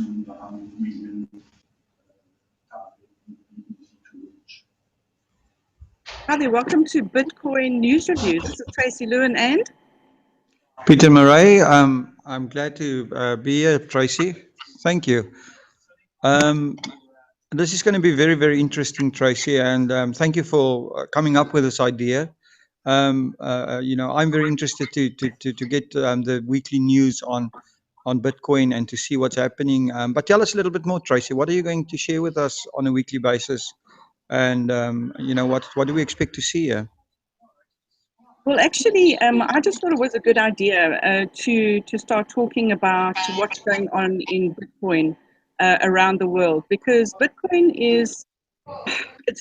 million target would be easy to reach. Hi there, welcome to Bitcoin News Review. This is Tracy Lewin and Peter Murray, I'm glad to be here, Tracy. Thank you. This is going to be very, very interesting, Tracy, and thank you for coming up with this idea. I'm very interested to get the weekly news on Bitcoin and to see what's happening. But tell us a little bit more, Tracy. What are you going to share with us on a weekly basis? And what do we expect to see here? well, actually, I just thought it was a good idea to start talking about what's going on in Bitcoin around the world, because Bitcoin it's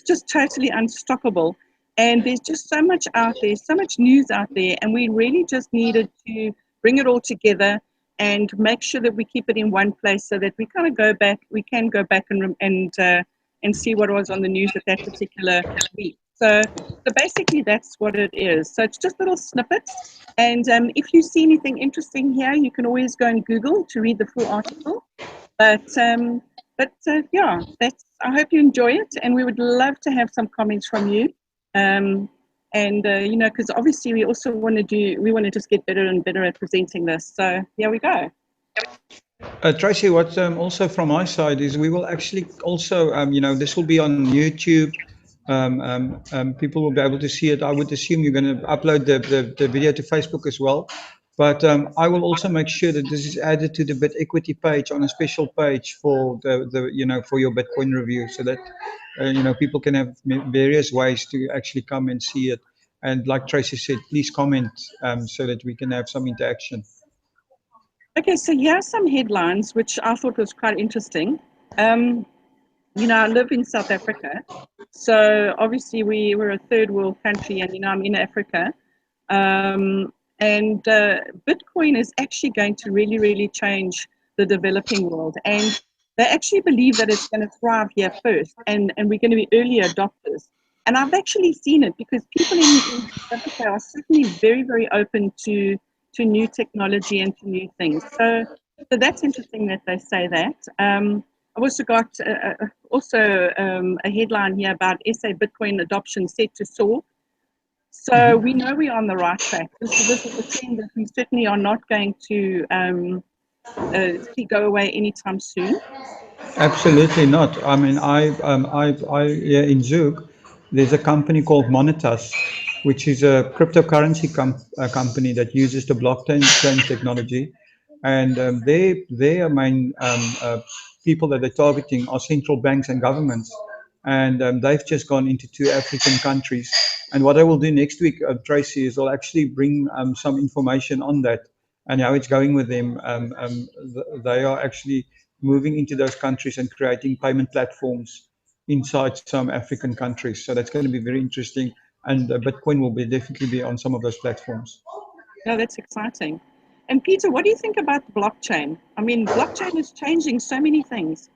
just totally unstoppable, and there's just so much out there, so much news out there, and we really just needed to bring it all together and make sure that we keep it in one place so that we kind of can go back and see what was on the news at that particular week. So basically, that's what it is. So it's just little snippets. And if you see anything interesting here, you can always go and Google to read the full article. But yeah, I hope you enjoy it, and we would love to have some comments from you. Because obviously we also want to just get better and better at presenting this. So here we go. Tracy, what's also from my side is we will actually also, this will be on YouTube. People will be able to see it. I would assume you're going to upload the video to Facebook as well. But I will also make sure that this is added to the Bit Equity page on a special page for for your Bitcoin review, so that people can have various ways to actually come and see it. And like Tracy said, please comment so that we can have some interaction. Okay, so here are some headlines which I thought was quite interesting. I live in South Africa, so obviously we're a third world country, and I'm in Africa. And Bitcoin is actually going to really, really change the developing world. And they actually believe that it's going to thrive here first, and we're going to be early adopters. And I've actually seen it because people in South Africa are certainly very, very open to new technology and to new things. So that's interesting that they say that. I've also got a headline here about SA Bitcoin adoption set to soar. So we know we're on the right track. This is a trend that we certainly are not going to see go away anytime soon. Absolutely not. I mean, yeah, in Zug, there's a company called Monetas, which is a cryptocurrency company that uses the blockchain technology, and their main people that they're targeting are central banks and governments, and they've just gone into 2 African countries. And what I will do next week, Tracy, is I'll actually bring some information on that and how it's going with them. They are actually moving into those countries and creating payment platforms inside some African countries. So that's going to be very interesting. And Bitcoin will definitely be on some of those platforms. No, that's exciting. And Peter, what do you think about the blockchain? I mean, blockchain is changing so many things.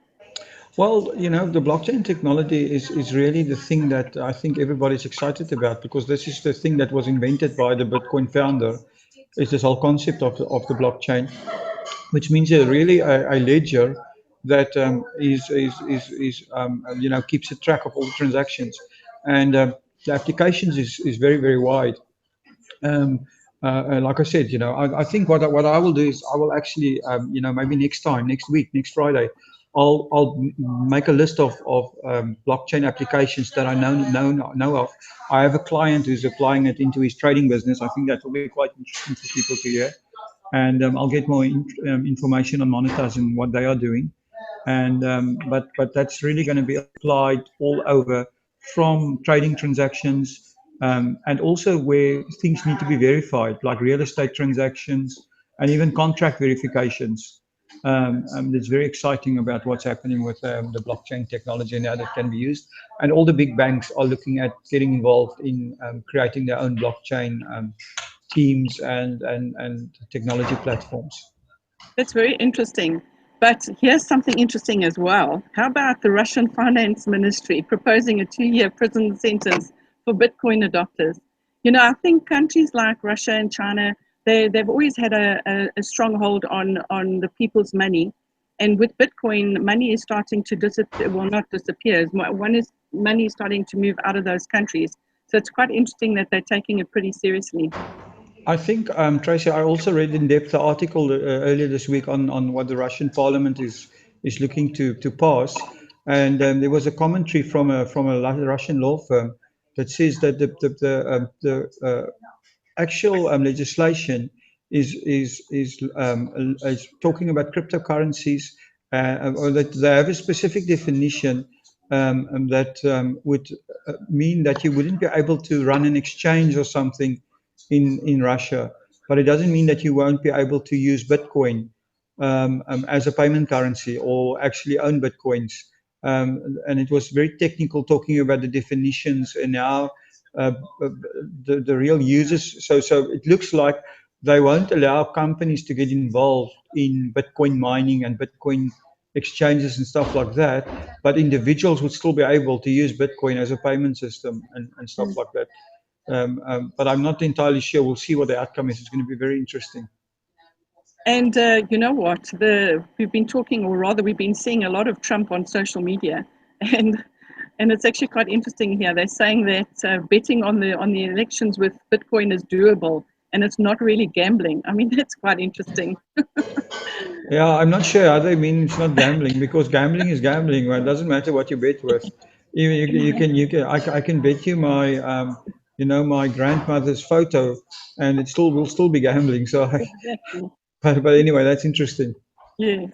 Well, the blockchain technology is really the thing that I think everybody's excited about, because this is the thing that was invented by the Bitcoin founder. It's this whole concept of the blockchain, which means really a ledger that keeps a track of all the transactions, and the applications is very, very wide. Um, like I said, I think what I will do is I will actually, maybe next week, next Friday, I'll make a list of blockchain applications that I know of. I have a client who's applying it into his trading business. I think that will be quite interesting for people to hear, and I'll get more information on Monetas and what they are doing. And but that's really going to be applied all over, from trading transactions, and also where things need to be verified, like real estate transactions and even contract verifications. It's very exciting about what's happening with the blockchain technology and how that can be used. And all the big banks are looking at getting involved in creating their own blockchain teams and technology platforms. That's very interesting. But here's something interesting as well. How about the Russian Finance Ministry proposing a 2-year prison sentence for Bitcoin adopters? I think countries like Russia and China, they've always had a stronghold on the people's money. And with Bitcoin, money is starting to disappear. Well, not disappear. Money is starting to move out of those countries. So it's quite interesting that they're taking it pretty seriously. I think, Tracy, I also read in depth the article earlier this week on what the Russian Parliament is looking to pass, and there was a commentary from a Russian law firm that says that the actual legislation is talking about cryptocurrencies, or that they have a specific definition that would mean that you wouldn't be able to run an exchange or something in Russia, but it doesn't mean that you won't be able to use Bitcoin as a payment currency or actually own Bitcoins. And it was very technical, talking about the definitions and how uh, the real users. So it looks like they won't allow companies to get involved in Bitcoin mining and Bitcoin exchanges and stuff like that, but individuals would still be able to use Bitcoin as a payment system and stuff like that. But I'm not entirely sure. We'll see what the outcome is. It's going to be very interesting. And you know what? We've been talking, or rather, we've been seeing a lot of Trump on social media, and it's actually quite interesting here. They're saying that betting on the elections with Bitcoin is doable, and it's not really gambling. I mean, that's quite interesting. Yeah, I'm not sure how they mean it's not gambling, because gambling is gambling. Well, it doesn't matter what you bet with. Even I can bet you my my grandmother's photo, and it still will still be gambling. So, Exactly. but anyway, that's interesting. Yeah.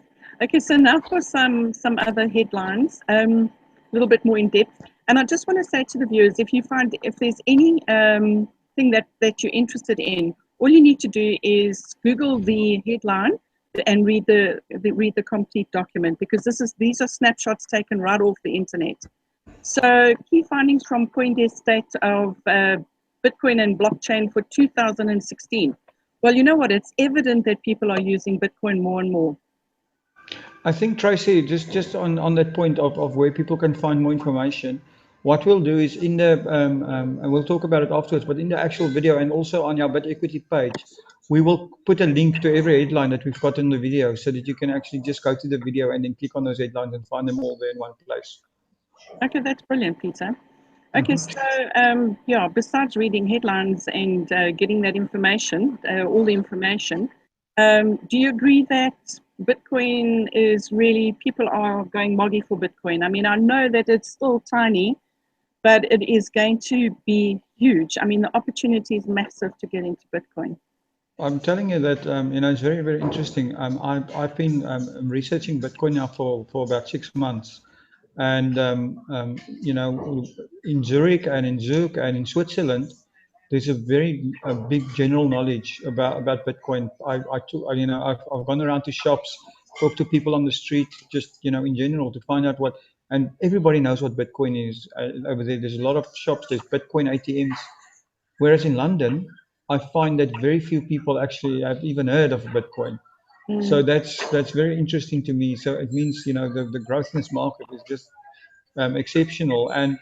Okay, so now for some other headlines, a little bit more in depth. And I just want to say to the viewers, if there's any thing that you're interested in, all you need to do is Google the headline and read the complete document, because these are snapshots taken right off the internet. So key findings from CoinDesk state of Bitcoin and blockchain for 2016. Well, you know what? It's evident that people are using Bitcoin more and more. I think, Tracy, just on that point of where people can find more information, what we'll do is and we'll talk about it afterwards, but in the actual video and also on our Bit Equity page, we will put a link to every headline that we've got in the video, so that you can actually just go to the video and then click on those headlines and find them all there in one place. Okay, that's brilliant, Peter. Okay, so yeah, besides reading headlines and getting that information, all the information, do you agree that Bitcoin is really, people are going moggy for Bitcoin? I mean, I know that it's still tiny, but it is going to be huge. I mean, the opportunity is massive to get into Bitcoin. I'm telling you that it's very, very interesting. I've been researching Bitcoin now for about 6 months, and in Zurich and in Zug and in Switzerland, there's a big general knowledge about Bitcoin. I've gone around to shops, talked to people on the street, just in general, to find out and everybody knows what Bitcoin is over there. There's a lot of shops. There's Bitcoin ATMs. Whereas in London, I find that very few people actually have even heard of Bitcoin. So that's very interesting to me. So it means the growth in this market is just exceptional, and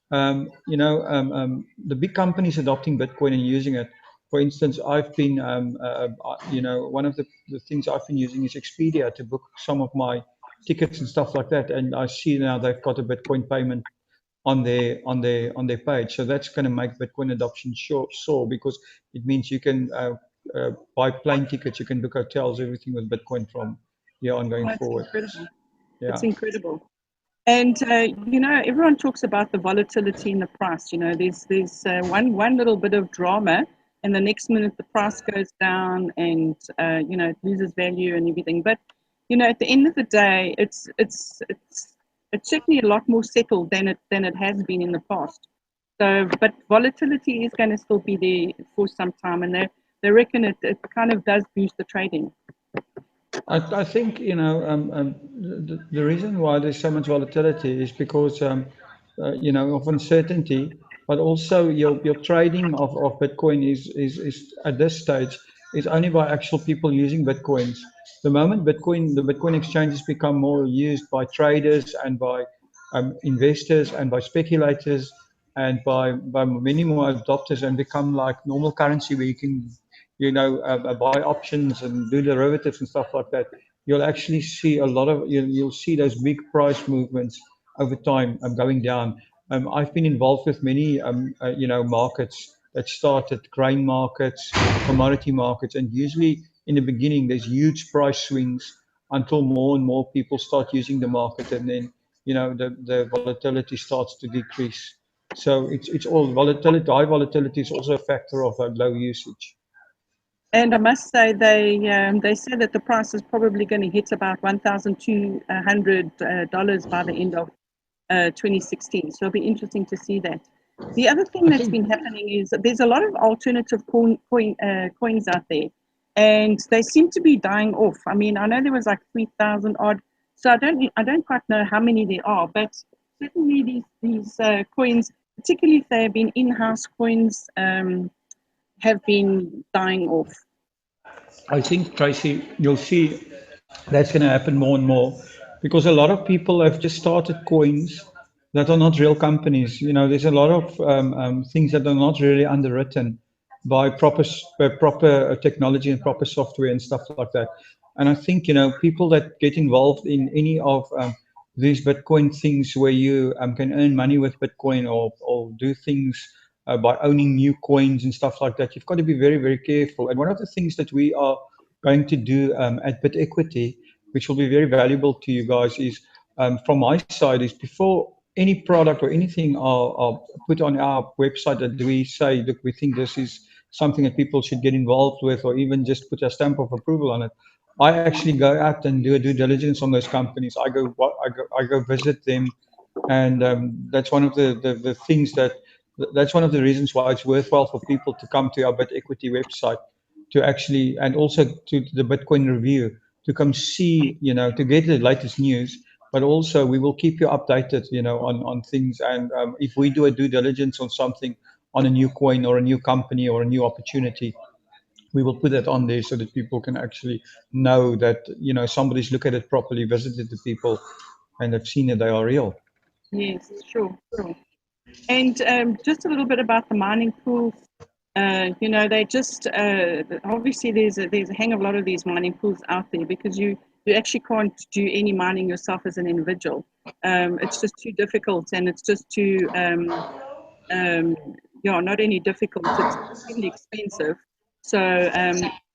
the big companies adopting Bitcoin and using it. For instance, I've been one of the things I've been using is Expedia to book some of my tickets and stuff like that, and I see now they've got a Bitcoin payment on their page. So that's going to make Bitcoin adoption soar, because it means you can buy plane tickets, you can book hotels, everything with Bitcoin from here on going That's forward. incredible. Yeah. It's incredible. And everyone talks about the volatility in the price. There's one little bit of drama, and the next minute the price goes down, and it loses value and everything. But at the end of the day, it's certainly a lot more settled than it has been in the past. So, but volatility is going to still be there for some time, and they reckon it kind of does boost the trading. I think the reason why there's so much volatility is because of uncertainty, but also your trading of Bitcoin is at this stage is only by actual people using Bitcoins. The moment the Bitcoin exchanges become more used by traders and by investors and by speculators and by many more adopters, and become like normal currency where you can buy options and do derivatives and stuff like that, you'll actually see a lot of you'll see those big price movements over time going down. I've been involved with many markets that started grain markets, commodity markets, and usually in the beginning there's huge price swings until more and more people start using the market, and then the volatility starts to decrease. So it's all volatility. High volatility is also a factor of low usage. And I must say, they say that the price is probably going to hit about $1,200 by the end of 2016. So it'll be interesting to see that. The other thing I that's think been happening is that there's a lot of alternative coins out there, and they seem to be dying off. I mean, I know there was like 3,000 odd, so I don't quite know how many there are, but certainly these coins, particularly if they have been in-house coins, have been dying off. I think, Tracy, you'll see that's going to happen more and more because a lot of people have just started coins that are not real companies. There's a lot of things that are not really underwritten by proper technology and proper software and stuff like that. And I think people that get involved in any of these Bitcoin things where you can earn money with Bitcoin or do things by owning new coins and stuff like that, you've got to be very, very careful. And one of the things that we are going to do at Bit Equity, which will be very valuable to you guys, is from my side, is before any product or anything are put on our website that we say, look, we think this is something that people should get involved with, or even just put a stamp of approval on it. I actually go out and do a due diligence on those companies. I go visit them, and that's one of the things that's one of the reasons why it's worthwhile for people to come to our Bit Equity website to actually, and also to the Bitcoin Review, to come see, to get the latest news. But also, we will keep you updated, on things. And if we do a due diligence on something, on a new coin or a new company or a new opportunity, we will put that on there so that people can actually know that, somebody's looked at it properly, visited the people, and have seen that they are real. Yes, sure, sure. And just a little bit about the mining pools. They just obviously there's a hang of a lot of these mining pools out there because you actually can't do any mining yourself as an individual. It's just too difficult, and it's just too um, not only difficult, it's extremely expensive. So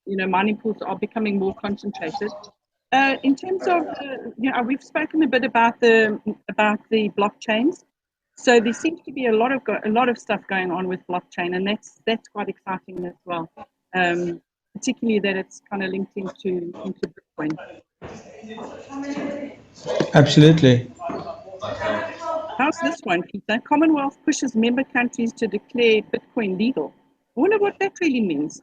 mining pools are becoming more concentrated. In terms of we've spoken a bit about the blockchains. So there seems to be a lot of stuff going on with blockchain, and that's quite exciting as well. Particularly that it's kind of linked into Bitcoin. Absolutely. How's this one, Peter? Commonwealth pushes member countries to declare Bitcoin legal. I wonder what that really means.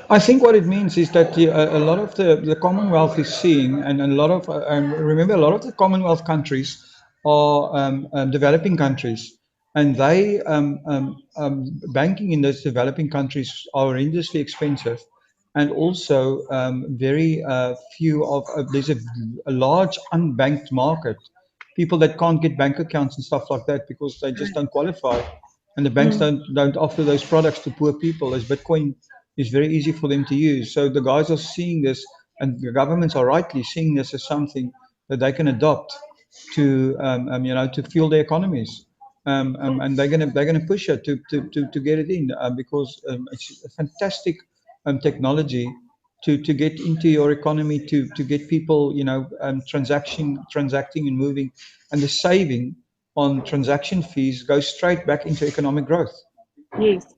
I think what it means is that a lot of the Commonwealth is seeing, and a lot of, remember, a lot of the Commonwealth countries are developing countries, and banking in those developing countries are horrendously expensive, and also very few there's a large unbanked market, people that can't get bank accounts and stuff like that because they just don't qualify, and the banks Mm, don't offer those products to poor people. As Bitcoin is very easy for them to use. So the guys are seeing this, and the governments are rightly seeing this as something that they can adopt to fuel their economies. And they're gonna push it to get it in because it's a fantastic technology to get into your economy, to get people transacting and moving, and the saving on transaction fees goes straight back into economic growth. yes.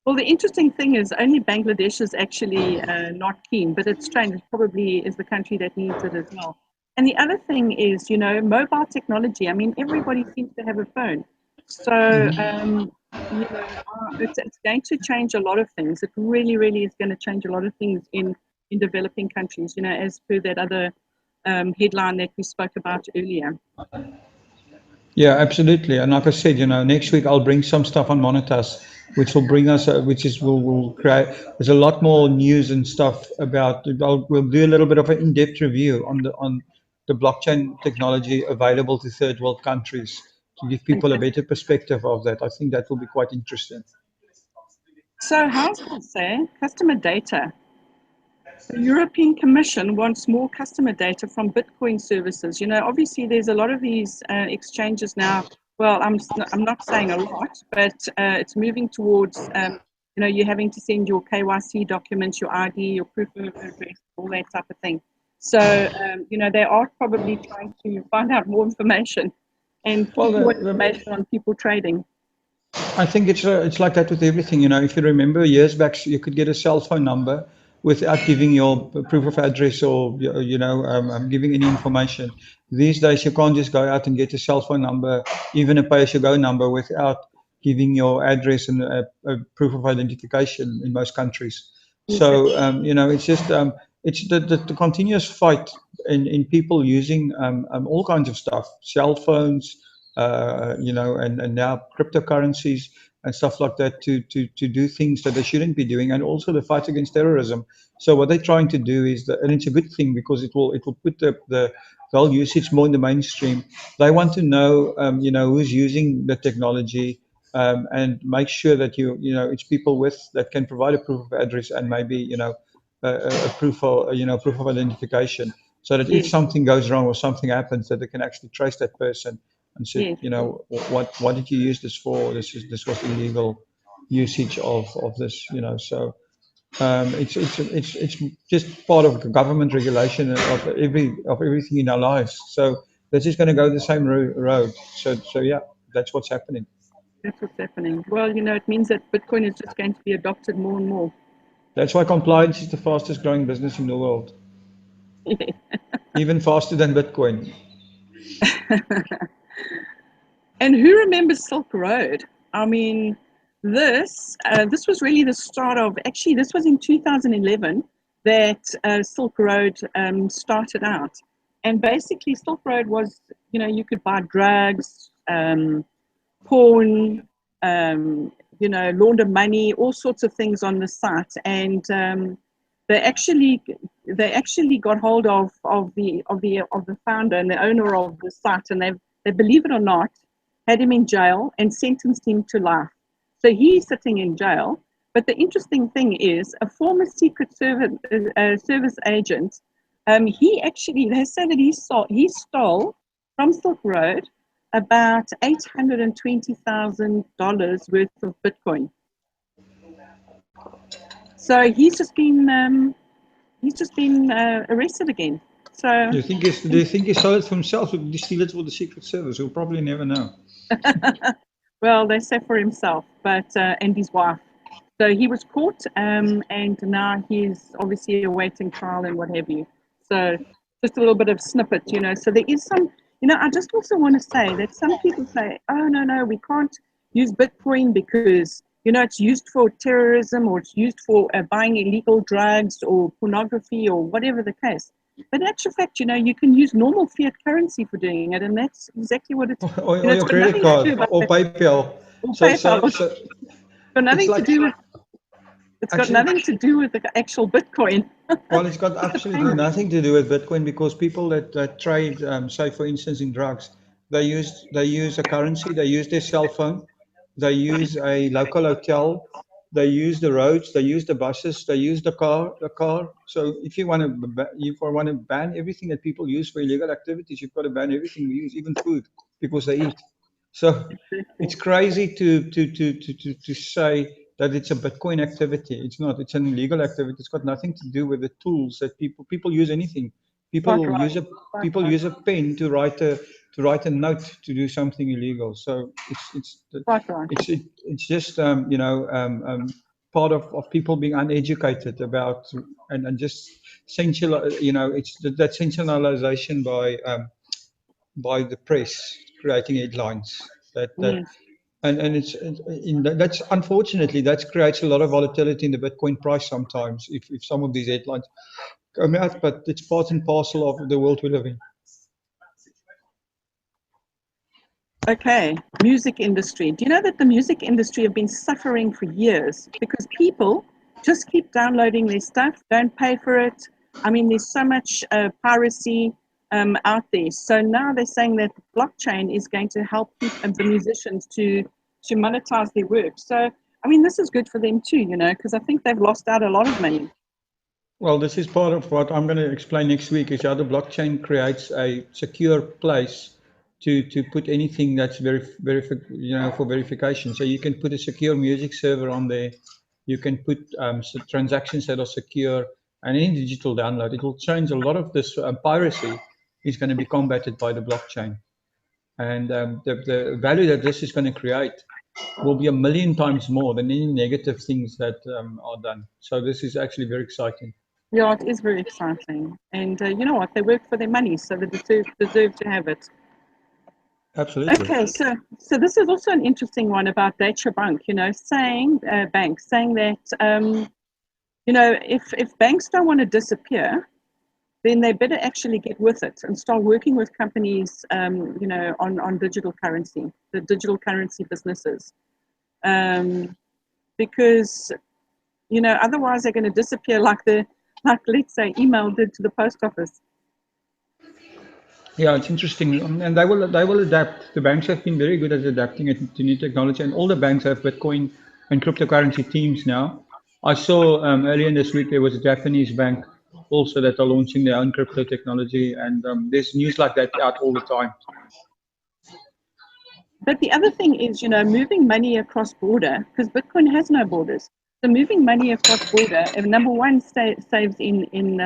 Well, the interesting thing is only Bangladesh is actually not keen, but it's strange. It probably is the country that needs it as well. And the other thing is, mobile technology. I mean, everybody seems to have a phone. So, it's going to change a lot of things. It really, really is going to change a lot of things in developing countries, as per that other headline that we spoke about earlier. Yeah, absolutely. And like I said, next week I'll bring some stuff on Monetas, which will bring us, which is will create. There's a lot more news and stuff about. We'll do a little bit of an in-depth review on the blockchain technology available to third world countries to give people a Fantastic. better perspective of that. I think that will be quite interesting. So, how's this, customer data? The European Commission wants more customer data from Bitcoin services. Obviously there's a lot of these exchanges now. Well, I'm not saying a lot, but it's moving towards, you're having to send your KYC documents, your ID, your proof of address, all that type of thing. So, they are probably trying to find out more information and Well, keep more information on people trading. I think it's like that with everything. If you remember years back, you could get a cell phone number without giving your proof of address or giving any information. These days, you can't just go out and get a cell phone number, even a pay-as-you-go number, without giving your address and a proof of identification in most countries. So it's just it's the continuous fight in people using all kinds of stuff, cell phones, and now cryptocurrencies and stuff like that to do things that they shouldn't be doing, and also the fight against terrorism. So what they're trying to do is that, and it's a good thing because it will put the whole usage more in the mainstream. They want to know, who's using the technology, and make sure that it's people with that can provide a proof of address and maybe a proof of identification, so that if Yes, something goes wrong or something happens, that they can actually trace that person and say, yes. what did you use this for? This was illegal usage of this, So it's just part of government regulation of everything in our lives. So this is going to go the same road. So yeah, that's what's happening. That's what's happening. Well, it means that Bitcoin is just going to be adopted more and more. That's why compliance is the fastest growing business in the world, even faster than Bitcoin. And who remembers Silk Road? I mean, this was really the start of. Actually, this was in 2011 that Silk Road started out, and basically Silk Road was, you could buy drugs, porn, launder money, all sorts of things on the site, and they actually got hold of the founder and the owner of the site, and they, believe it or not, had him in jail and sentenced him to life. So he's sitting in jail. But the interesting thing is, a former Secret Service agent, they say that he stole from Silk Road about $820,000 worth of Bitcoin. So he's just been arrested again. So Do you think he stole it for himself, or did he steal it for the Secret Service? We'll probably never know. well, they say for himself, but and his wife. So he was caught, and now he's obviously awaiting trial and what have you. So just a little bit of snippet. So there is some. I just also want to say that some people say, "Oh no, we can't use Bitcoin because it's used for terrorism, or it's used for buying illegal drugs or pornography or whatever the case." But in actual fact, you can use normal fiat currency for doing it, and that's exactly what it's. Or It's your got credit nothing to do card about or PayPal. or So PayPal. so It's so got it's nothing to like do with. It's got actually. nothing to do with the actual Bitcoin. Well, it's got It's a absolutely payment. nothing to do with Bitcoin because people that trade, say for instance in drugs, they use a currency, they use their cell phone, they use a local hotel, they use the roads, they use the buses, they use the car. So if you want to ban everything that people use for illegal activities, you've got to ban everything we use, even food, because they eat. So it's crazy to say that it's a Bitcoin activity. It's not. It's an illegal activity. It's got nothing to do with the tools that people use anything. Quite People right. use a Quite people right. use a pen to write a note to do something illegal. So Quite right. it's just part of people being uneducated about and just it's that sensationalization by the press creating headlines that Yes. and that's unfortunately that creates a lot of volatility in the Bitcoin price sometimes if some of these headlines come out, but it's part and parcel of the world we live in. Okay. Music industry. Do you know that the music industry have been suffering for years because people just keep downloading their stuff, don't pay for it. I mean, there's so much piracy out there. So now they're saying that blockchain is going to help the musicians to monetize their work. So I mean, this is good for them too, because I think they've lost out a lot of money. Well, this is part of what I'm going to explain next week, is how the blockchain creates a secure place to put anything that's for verification. So you can put a secure music server on there. You can put transactions that are secure, and any digital download. It will change a lot of this piracy is going to be combated by the blockchain. And the value that this is going to create will be 1,000,000 times more than any negative things that are done. So this is actually very exciting. Yeah, it is very exciting. And you know what? They work for their money, so they deserve to have it. Absolutely. Okay, so this is also an interesting one about Deutsche Bank, saying that, if banks don't want to disappear, then they better actually get with it and start working with companies, on digital currency, the digital currency businesses. Because, otherwise they're going to disappear like let's say, email did to the post office. Yeah, it's interesting, and they will adapt. The banks have been very good at adapting it to new technology, and all the banks have Bitcoin and cryptocurrency teams now. I saw earlier in this week there was a Japanese bank also that are launching their own crypto technology, and there's news like that out all the time. But the other thing is, moving money across border, because Bitcoin has no borders. So moving money across border, number one, saves in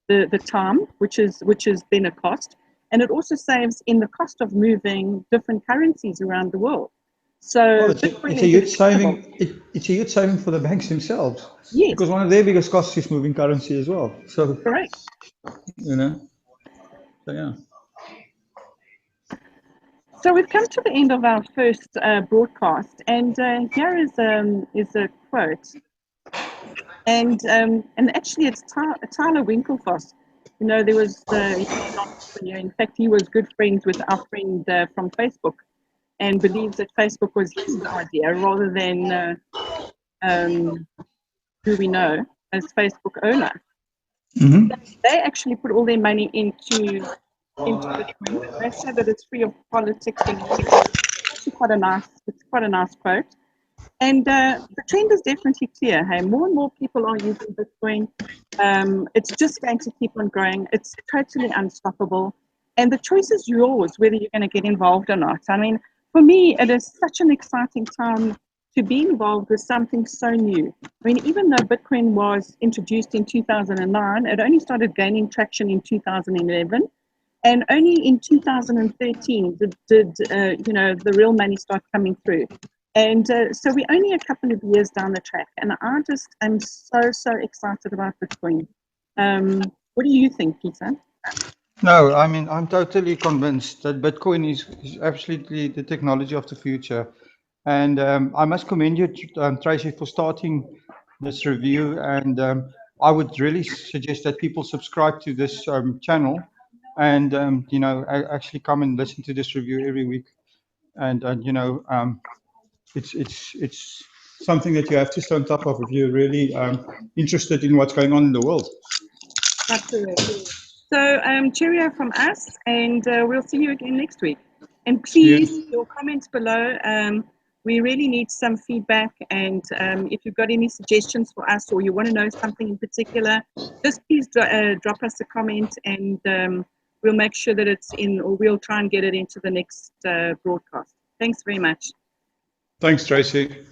the time, which is then a cost, and it also saves in the cost of moving different currencies around the world. So Well, Bitcoin it's a is huge accessible. saving. It's a huge saving for the banks themselves, Yes, because one of their biggest costs is moving currency as well. So correct. you know, so yeah. So we've come to the end of our first broadcast, and here is a quote, and actually it's Tyler Winklevoss. There was he's an entrepreneur. In fact, he was good friends with our friend from Facebook, and believes that Facebook was his idea rather than who we know as Facebook owner. Mm-hmm. They actually put all their money into Bitcoin. They say that it's free of politics and anything. It's actually quite a nice quote. And the trend is definitely clear. Hey, more and more people are using Bitcoin. It's just going to keep on growing. It's totally unstoppable. And the choice is yours, whether you're going to get involved or not. I mean, for me, it is such an exciting time to be involved with something so new. I mean, even though Bitcoin was introduced in 2009, it only started gaining traction in 2011. And only in 2013 did the real money start coming through. And so we're only a couple of years down the track. And I just am so excited about Bitcoin. What do you think, Peter? No, I mean, I'm totally convinced that Bitcoin is absolutely the technology of the future. And I must commend you, Tracy, for starting this review. And I would really suggest that people subscribe to this channel and, actually come and listen to this review every week. And it's something that you have to stay on top of if you're really interested in what's going on in the world. That's correct. So cheerio from us, and we'll see you again next week. And See you. please, your comments below. We really need some feedback, and if you've got any suggestions for us, or you want to know something in particular, just please drop us a comment, and we'll make sure that it's in, or we'll try and get it into the next broadcast. Thanks very much. Thanks, Tracy.